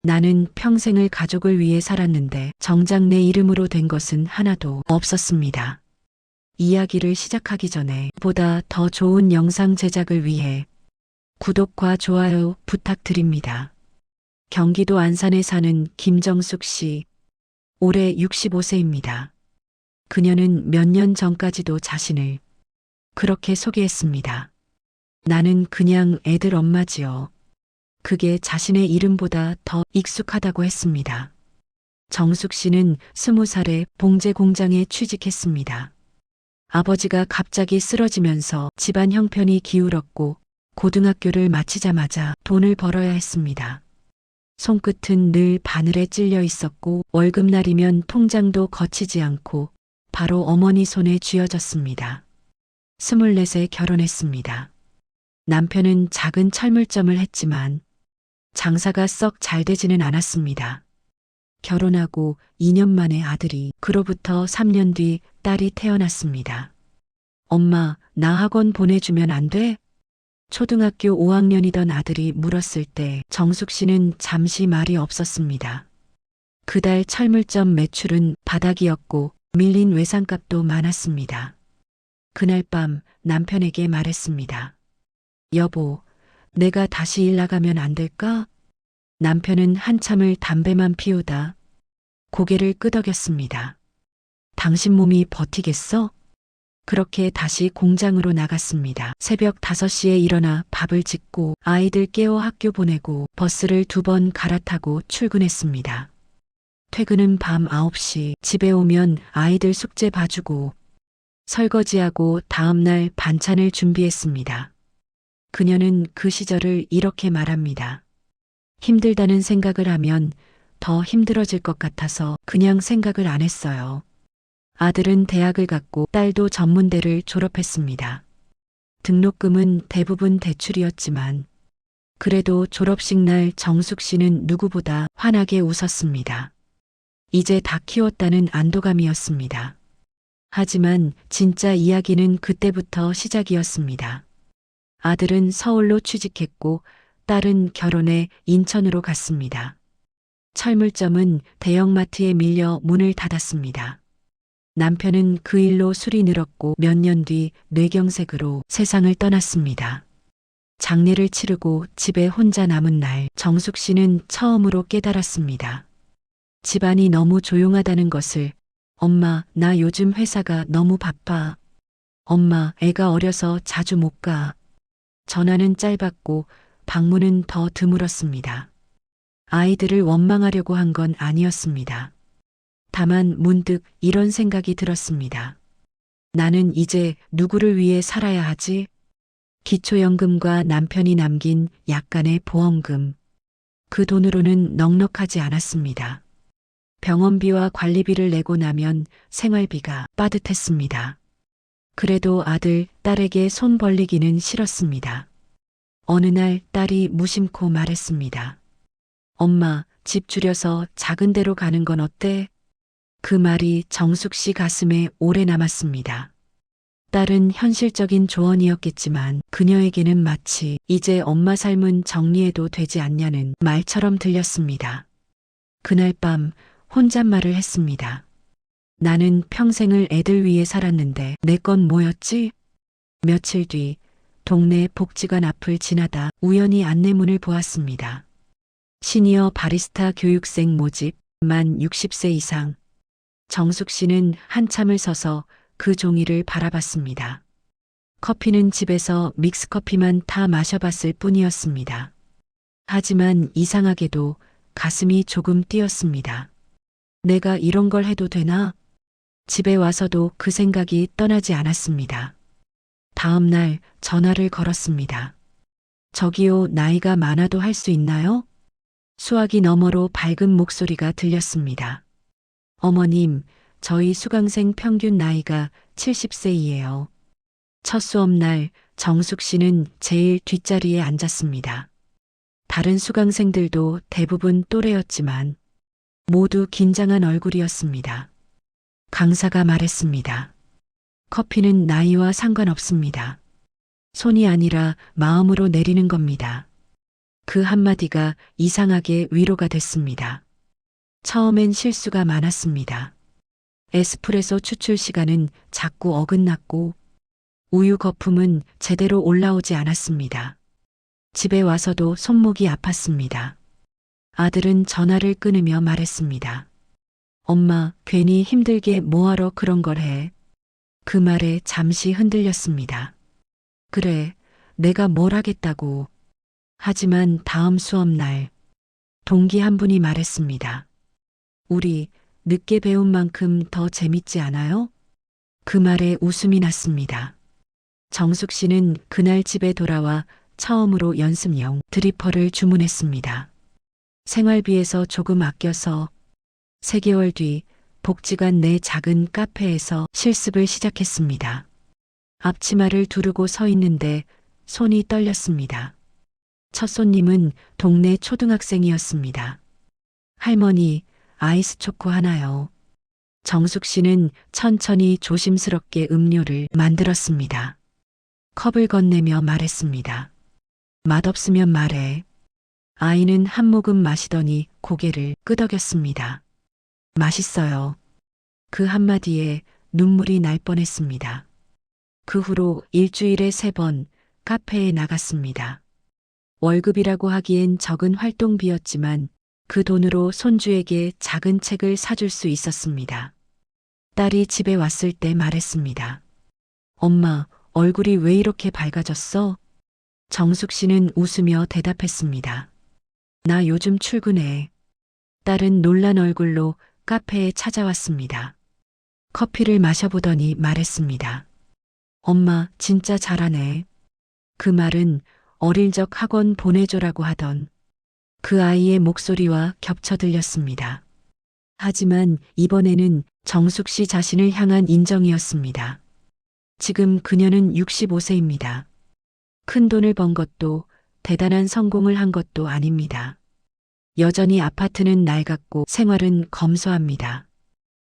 나는 평생을 가족을 위해 살았는데 정작 내 이름으로 된 것은 하나도 없었습니다. 이야기를 시작하기 전에 보다 더 좋은 영상 제작을 위해 구독과 좋아요 부탁드립니다. 경기도 안산에 사는 김정숙 씨, 올해 65세입니다. 그녀는 몇 년 전까지도 자신을 그렇게 소개했습니다. 나는 그냥 애들 엄마지요. 그게 자신의 이름보다 더 익숙하다고 했습니다. 정숙 씨는 20살에 봉제 공장에 취직했습니다. 아버지가 갑자기 쓰러지면서 집안 형편이 기울었고 고등학교를 마치자마자 돈을 벌어야 했습니다. 손끝은 늘 바늘에 찔려 있었고 월급날이면 통장도 거치지 않고 바로 어머니 손에 쥐어졌습니다. 24세 결혼했습니다. 남편은 작은 철물점을 했지만 장사가 썩 잘 되지는 않았습니다. 결혼하고 2년 만에 아들이, 그로부터 3년 뒤 딸이 태어났습니다. 엄마, 나 학원 보내주면 안 돼? 초등학교 5학년이던 아들이 물었을 때 정숙 씨는 잠시 말이 없었습니다. 그달 철물점 매출은 바닥이었고 밀린 외상값도 많았습니다. 그날 밤 남편에게 말했습니다. 여보, 내가 다시 일 나가면 안 될까? 남편은 한참을 담배만 피우다 고개를 끄덕였습니다. 당신 몸이 버티겠어? 그렇게 다시 공장으로 나갔습니다. 새벽 5시에 일어나 밥을 짓고 아이들 깨워 학교 보내고 버스를 2번 갈아타고 출근했습니다. 퇴근은 밤 9시, 집에 오면 아이들 숙제 봐주고 설거지하고 다음날 반찬을 준비했습니다. 그녀는 그 시절을 이렇게 말합니다. 힘들다는 생각을 하면 더 힘들어질 것 같아서 그냥 생각을 안 했어요. 아들은 대학을 갔고 딸도 전문대를 졸업했습니다. 등록금은 대부분 대출이었지만 그래도 졸업식 날 정숙 씨는 누구보다 환하게 웃었습니다. 이제 다 키웠다는 안도감이었습니다. 하지만 진짜 이야기는 그때부터 시작이었습니다. 아들은 서울로 취직했고 딸은 결혼해 인천으로 갔습니다. 철물점은 대형마트에 밀려 문을 닫았습니다. 남편은 그 일로 술이 늘었고 몇 년 뒤 뇌경색으로 세상을 떠났습니다. 장례를 치르고 집에 혼자 남은 날 정숙 씨는 처음으로 깨달았습니다. 집안이 너무 조용하다는 것을. 엄마, 나 요즘 회사가 너무 바빠. 엄마, 애가 어려서 자주 못 가. 전화는 짧았고 방문은 더 드물었습니다. 아이들을 원망하려고 한 건 아니었습니다. 다만 문득 이런 생각이 들었습니다. 나는 이제 누구를 위해 살아야 하지? 기초연금과 남편이 남긴 약간의 보험금. 그 돈으로는 넉넉하지 않았습니다. 병원비와 관리비를 내고 나면 생활비가 빠듯했습니다. 그래도 아들, 딸에게 손 벌리기는 싫었습니다. 어느 날 딸이 무심코 말했습니다. 엄마, 집 줄여서 작은 데로 가는 건 어때? 그 말이 정숙 씨 가슴에 오래 남았습니다. 딸은 현실적인 조언이었겠지만 그녀에게는 마치 이제 엄마 삶은 정리해도 되지 않냐는 말처럼 들렸습니다. 그날 밤 혼잣말을 했습니다. 나는 평생을 애들 위해 살았는데 내 건 뭐였지? 며칠 뒤 동네 복지관 앞을 지나다 우연히 안내문을 보았습니다. 시니어 바리스타 교육생 모집, 만 60세 이상. 정숙 씨는 한참을 서서 그 종이를 바라봤습니다. 커피는 집에서 믹스커피만 타 마셔봤을 뿐이었습니다. 하지만 이상하게도 가슴이 조금 뛰었습니다. 내가 이런 걸 해도 되나? 집에 와서도 그 생각이 떠나지 않았습니다. 다음 날 전화를 걸었습니다. 저기요, 나이가 많아도 할 수 있나요? 수화기 너머로 밝은 목소리가 들렸습니다. 어머님, 저희 수강생 평균 나이가 70세이에요. 첫 수업날 정숙 씨는 제일 뒷자리에 앉았습니다. 다른 수강생들도 대부분 또래였지만 모두 긴장한 얼굴이었습니다. 강사가 말했습니다. 커피는 나이와 상관없습니다. 손이 아니라 마음으로 내리는 겁니다. 그 한마디가 이상하게 위로가 됐습니다. 처음엔 실수가 많았습니다. 에스프레소 추출 시간은 자꾸 어긋났고 우유 거품은 제대로 올라오지 않았습니다. 집에 와서도 손목이 아팠습니다. 아들은 전화를 끊으며 말했습니다. 엄마, 괜히 힘들게 뭐하러 그런 걸 해. 그 말에 잠시 흔들렸습니다. 그래, 내가 뭘 하겠다고. 하지만 다음 수업날 동기 한 분이 말했습니다. 우리 늦게 배운 만큼 더 재밌지 않아요? 그 말에 웃음이 났습니다. 정숙 씨는 그날 집에 돌아와 처음으로 연습용 드리퍼를 주문했습니다. 생활비에서 조금 아껴서 3개월 뒤 복지관 내 작은 카페에서 실습을 시작했습니다. 앞치마를 두르고 서 있는데 손이 떨렸습니다. 첫 손님은 동네 초등학생이었습니다. 할머니, 아이스 초코 하나요. 정숙 씨는 천천히 조심스럽게 음료를 만들었습니다. 컵을 건네며 말했습니다. 맛없으면 말해. 아이는 한 모금 마시더니 고개를 끄덕였습니다. 맛있어요. 그 한마디에 눈물이 날 뻔했습니다. 그 후로 일주일에 3번 카페에 나갔습니다. 월급이라고 하기엔 적은 활동비였지만 그 돈으로 손주에게 작은 책을 사줄 수 있었습니다. 딸이 집에 왔을 때 말했습니다. 엄마, 얼굴이 왜 이렇게 밝아졌어? 정숙 씨는 웃으며 대답했습니다. 나 요즘 출근해. 딸은 놀란 얼굴로 카페에 찾아왔습니다. 커피를 마셔보더니 말했습니다. 엄마, 진짜 잘하네. 그 말은 어릴 적 학원 보내줘라고 하던 그 아이의 목소리와 겹쳐 들렸습니다. 하지만 이번에는 정숙 씨 자신을 향한 인정이었습니다. 지금 그녀는 65세입니다. 큰 돈을 번 것도 대단한 성공을 한 것도 아닙니다. 여전히 아파트는 낡았고 생활은 검소합니다.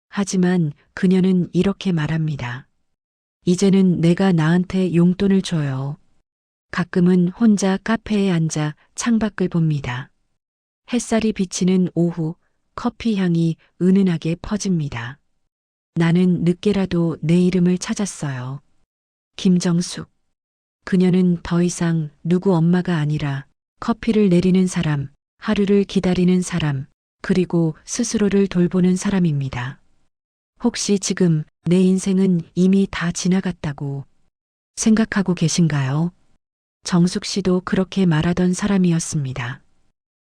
하지만 그녀는 이렇게 말합니다. 이제는 내가 나한테 용돈을 줘요. 가끔은 혼자 카페에 앉아 창밖을 봅니다. 햇살이 비치는 오후 커피 향이 은은하게 퍼집니다. 나는 늦게라도 내 이름을 찾았어요. 김정숙. 그녀는 더 이상 누구 엄마가 아니라 커피를 내리는 사람, 하루를 기다리는 사람, 그리고 스스로를 돌보는 사람입니다. 혹시 지금 내 인생은 이미 다 지나갔다고 생각하고 계신가요? 정숙 씨도 그렇게 말하던 사람이었습니다.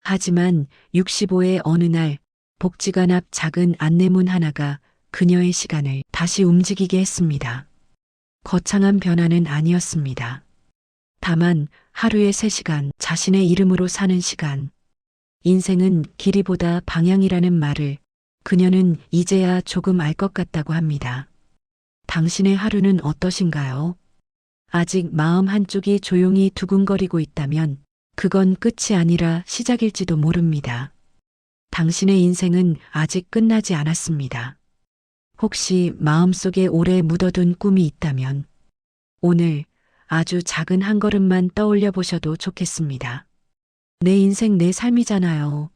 하지만 65의 어느 날 복지관 앞 작은 안내문 하나가 그녀의 시간을 다시 움직이게 했습니다. 거창한 변화는 아니었습니다. 다만 하루에 3시간 자신의 이름으로 사는 시간. 인생은 길이보다 방향이라는 말을 그녀는 이제야 조금 알 것 같다고 합니다. 당신의 하루는 어떠신가요? 아직 마음 한쪽이 조용히 두근거리고 있다면 그건 끝이 아니라 시작일지도 모릅니다. 당신의 인생은 아직 끝나지 않았습니다. 혹시 마음속에 오래 묻어둔 꿈이 있다면 오늘 아주 작은 한 걸음만 떠올려 보셔도 좋겠습니다. 내 인생 내 삶이잖아요.